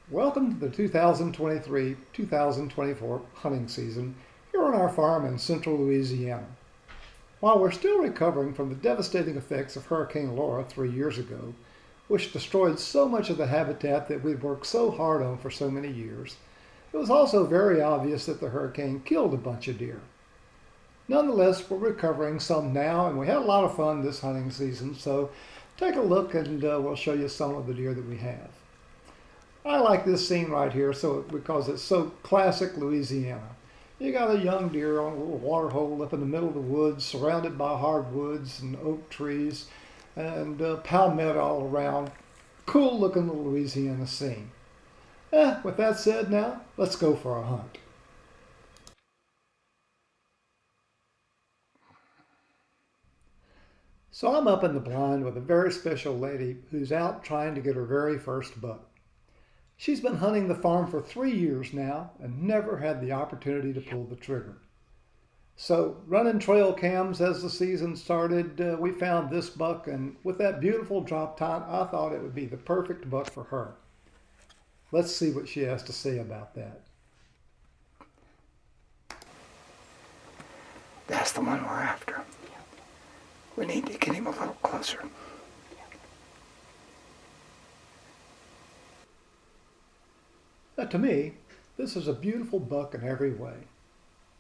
Welcome to the 2023-2024 hunting season here on our farm in central Louisiana. While we're still recovering from the devastating effects of Hurricane Laura 3 years ago, which destroyed so much of the habitat that we'd worked so hard on for so many years, it was also very obvious that the hurricane killed a bunch of deer. Nonetheless, we're recovering some now, and we had a lot of fun this hunting season, so take a look and we'll show you some of the deer that we have. I like this scene right here because it's so classic Louisiana. You got a young deer on a little water hole up in the middle of the woods, surrounded by hardwoods and oak trees and palmetto all around. Cool looking little Louisiana scene. With that said now, let's go for a hunt. So I'm up in the blind with a very special lady who's out trying to get her very first buck. She's been hunting the farm for 3 years now and never had the opportunity to pull the trigger. So running trail cams as the season started, we found this buck, and with that beautiful drop tine, I thought it would be the perfect buck for her. Let's see what she has to say about that. That's the one we're after. We need to get him a little closer. To me, this is a beautiful buck in every way.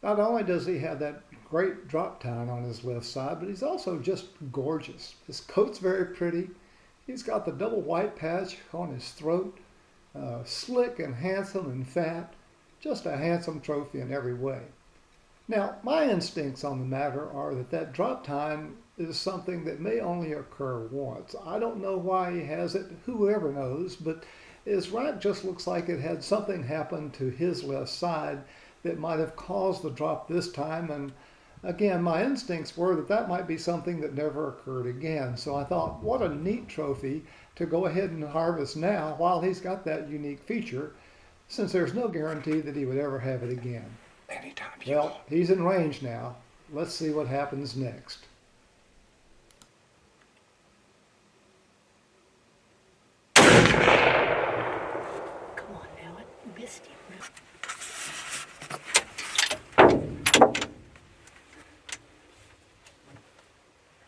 Not only does he have that great drop tine on his left side, but he's also just gorgeous. His coat's very pretty. He's got the double white patch on his throat, slick and handsome and fat. Just a handsome trophy in every way. Now, my instincts on the matter are that drop tine is something that may only occur once. I don't know why he has it, whoever knows, but his rack just looks like it had something happen to his left side that might have caused the drop this time. And again, my instincts were that might be something that never occurred again. So I thought, what a neat trophy to go ahead and harvest now while he's got that unique feature, since there's no guarantee that he would ever have it again. Anytime Well, he's in range now. Let's see what happens next.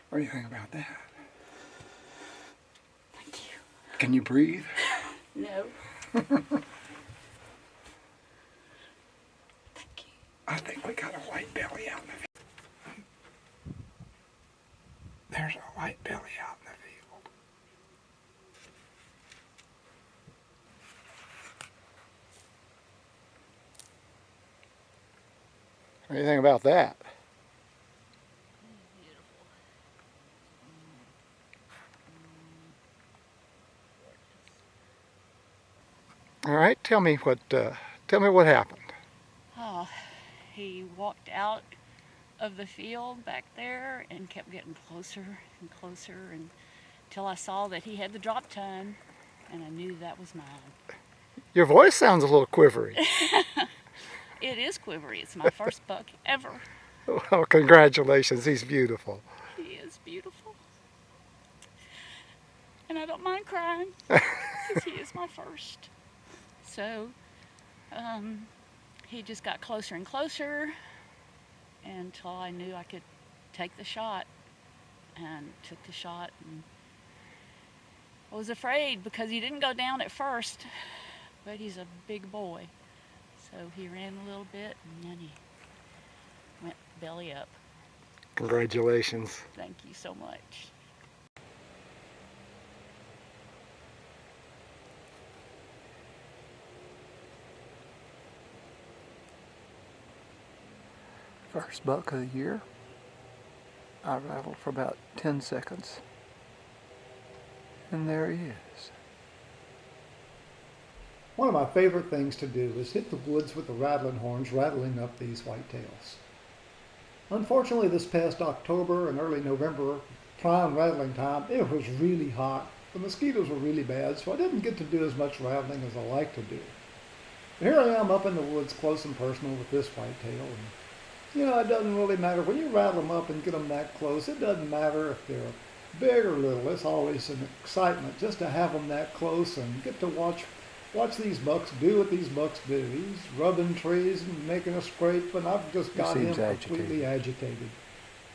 What do you think about that? Thank you. Can you breathe? No. Thank you. I think we got a white belly out in the field. There's a white belly out in the field. What do you think about that? All right, tell me what happened. Oh, he walked out of the field back there and kept getting closer and closer until I saw that he had the drop tine, and I knew that was mine. Your voice sounds a little quivery. It is quivery. It's my first buck ever. Well, congratulations. He's beautiful. He is beautiful. And I don't mind crying because he is my first. So he just got closer and closer until I knew I could take the shot, and took the shot. And I was afraid because he didn't go down at first, but he's a big boy. So he ran a little bit and then he went belly up. Congratulations. Thank you so much. First buck of the year. I rattled for about 10 seconds. And there he is. One of my favorite things to do is hit the woods with the rattling horns, rattling up these whitetails. Unfortunately, this past October and early November, prime rattling time, it was really hot. The mosquitoes were really bad, so I didn't get to do as much rattling as I like to do. But here I am up in the woods close and personal with this whitetail. And, it doesn't really matter. When you rattle them up and get them that close, it doesn't matter if they're big or little. It's always an excitement just to have them that close and get to watch Watch these bucks do what these bucks do. He's rubbing trees and making a scrape, and I've just He got him seems completely agitated. agitated.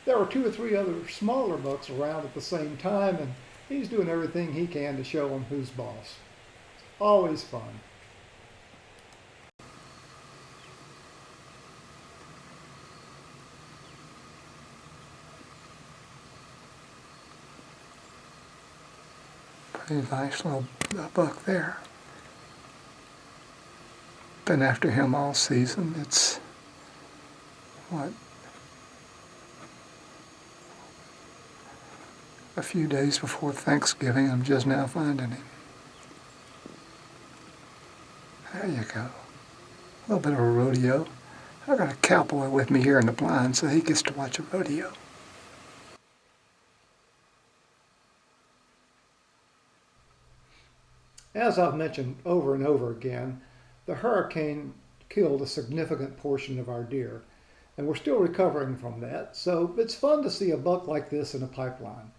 There were 2 or 3 other smaller bucks around at the same time, and he's doing everything he can to show them who's boss. Always fun. Pretty nice little buck there. Been after him all season. It's, what, a few days before Thanksgiving. I'm just now finding him. There you go. A little bit of a rodeo. I got a cowboy with me here in the blind, so he gets to watch a rodeo. As I've mentioned over and over again, the hurricane killed a significant portion of our deer, and we're still recovering from that, so it's fun to see a buck like this in a pipeline.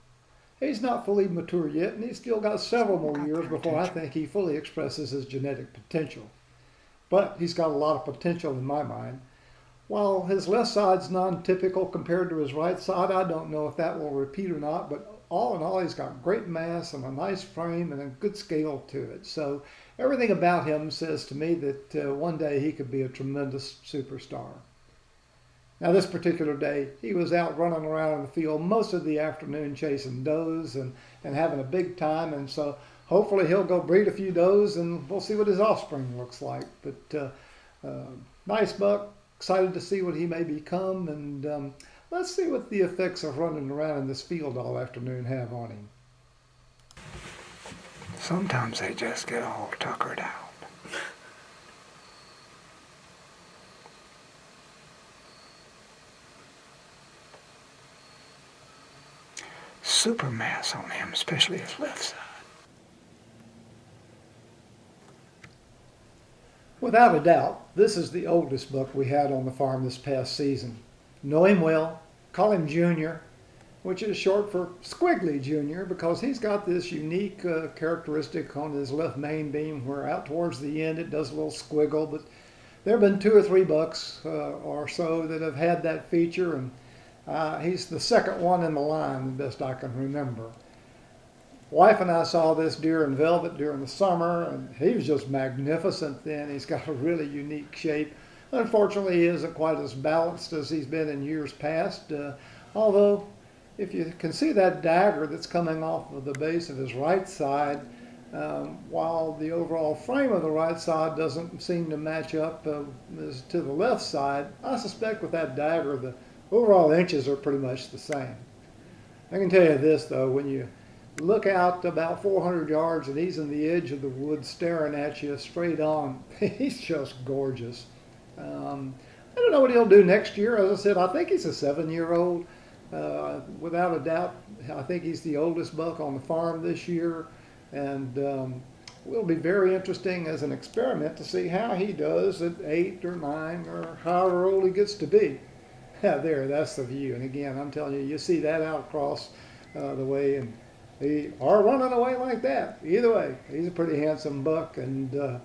He's not fully mature yet, and he's still got several more years before I think he fully expresses his genetic potential. But he's got a lot of potential in my mind. While his left side's non-typical compared to his right side, I don't know if that will repeat or not, but all in all, he's got great mass and a nice frame and a good scale to it. So everything about him says to me that one day he could be a tremendous superstar. Now this particular day, he was out running around in the field most of the afternoon chasing does and having a big time, and so hopefully he'll go breed a few does and we'll see what his offspring looks like. But nice buck, excited to see what he may become, and let's see what the effects of running around in this field all afternoon have on him. Sometimes they just get all tuckered out. Super mass on him, especially his left side. Without a doubt, this is the oldest buck we had on the farm this past season. Know him well, call him Junior, which is short for Squiggly Junior, because he's got this unique characteristic on his left main beam where out towards the end it does a little squiggle, but there have been 2 or 3 bucks or so that have had that feature, and he's the second one in the line, the best I can remember. Wife and I saw this deer in velvet during the summer, and he was just magnificent then. He's got a really unique shape. Unfortunately, he isn't quite as balanced as he's been in years past, although if you can see that dagger that's coming off of the base of his right side, while the overall frame of the right side doesn't seem to match up as to the left side, I suspect with that dagger the overall inches are pretty much the same. I can tell you this though, when you look out about 400 yards and he's in the edge of the woods staring at you straight on, he's just gorgeous. I don't know what he'll do next year. As I said, I think he's a 7-year-old. Without a doubt, I think he's the oldest buck on the farm this year, and will be very interesting as an experiment to see how he does at 8 or 9 or however old he gets to be. There, that's the view. And again, I'm telling you, you see that out across the way, and he are running away like that. Either way, he's a pretty handsome buck, and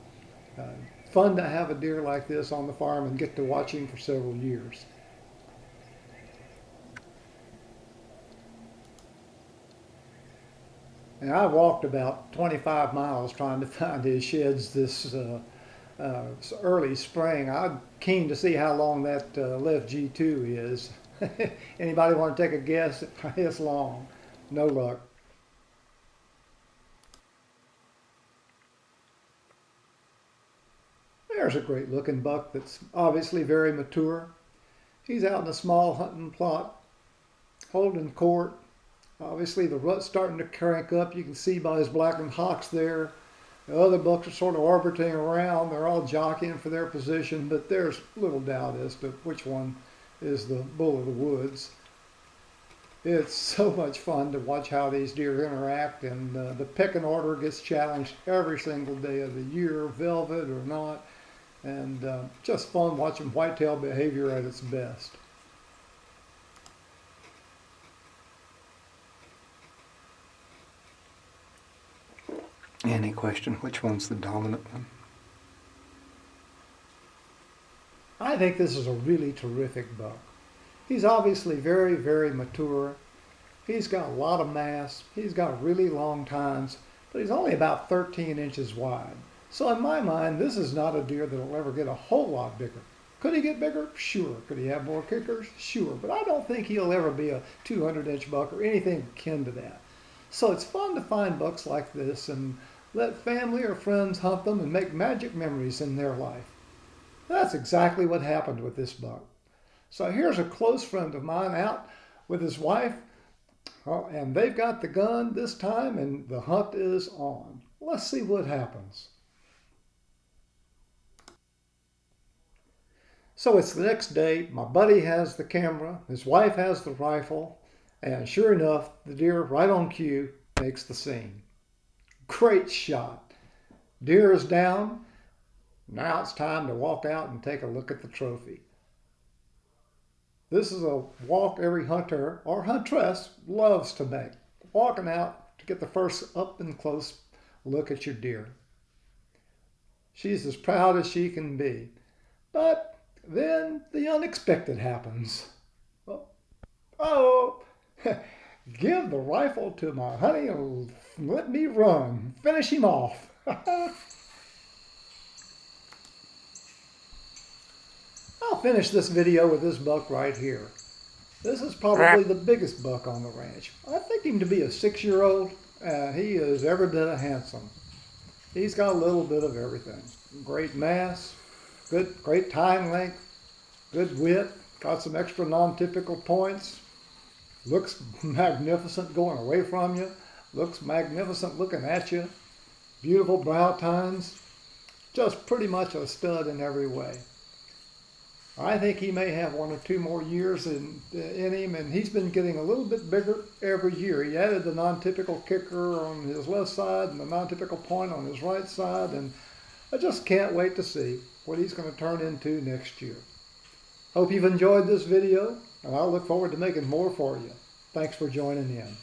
fun to have a deer like this on the farm and get to watch him for several years. And I walked about 25 miles trying to find his sheds this early spring. I'm keen to see how long that left G2 is. Anybody want to take a guess? It's long. No luck. There's a great looking buck that's obviously very mature. He's out in a small hunting plot, holding court. Obviously the rut's starting to crank up. You can see by his blackened hocks there. The other bucks are sort of orbiting around. They're all jockeying for their position, but there's little doubt as to which one is the bull of the woods. It's so much fun to watch how these deer interact, and the pecking order gets challenged every single day of the year, velvet or not, and just fun watching whitetail behavior at its best. Any question which one's the dominant one? I think this is a really terrific buck. He's obviously very, very mature. He's got a lot of mass. He's got really long tines, but he's only about 13 inches wide. So in my mind, this is not a deer that'll ever get a whole lot bigger. Could he get bigger? Sure. Could he have more kickers? Sure. But I don't think he'll ever be a 200-inch buck or anything akin to that. So it's fun to find bucks like this and let family or friends hunt them and make magic memories in their life. That's exactly what happened with this buck. So here's a close friend of mine out with his wife, and they've got the gun this time, and the hunt is on. Let's see what happens. So it's the next day. My buddy has the camera, his wife has the rifle, and sure enough, the deer right on cue makes the scene. Great shot. Deer is down. Now it's time to walk out and take a look at the trophy. This is a walk every hunter or huntress loves to make. Walking out to get the first up and close look at your deer. She's as proud as she can be. But then the unexpected happens. Oh, give the rifle to my honey and let me run. Finish him off. I'll finish this video with this buck right here. This is probably the biggest buck on the ranch. I think him to be a 6-year-old. He is every bit handsome. He's got a little bit of everything. Great mass, great tine length, good width, got some extra non-typical points. Looks magnificent going away from you. Looks magnificent looking at you. Beautiful brow tines. Just pretty much a stud in every way. I think he may have 1 or 2 more years in him, and he's been getting a little bit bigger every year. He added the non-typical kicker on his left side and the non-typical point on his right side, and I just can't wait to see what he's going to turn into next year. Hope you've enjoyed this video, and I'll look forward to making more for you. Thanks for joining in.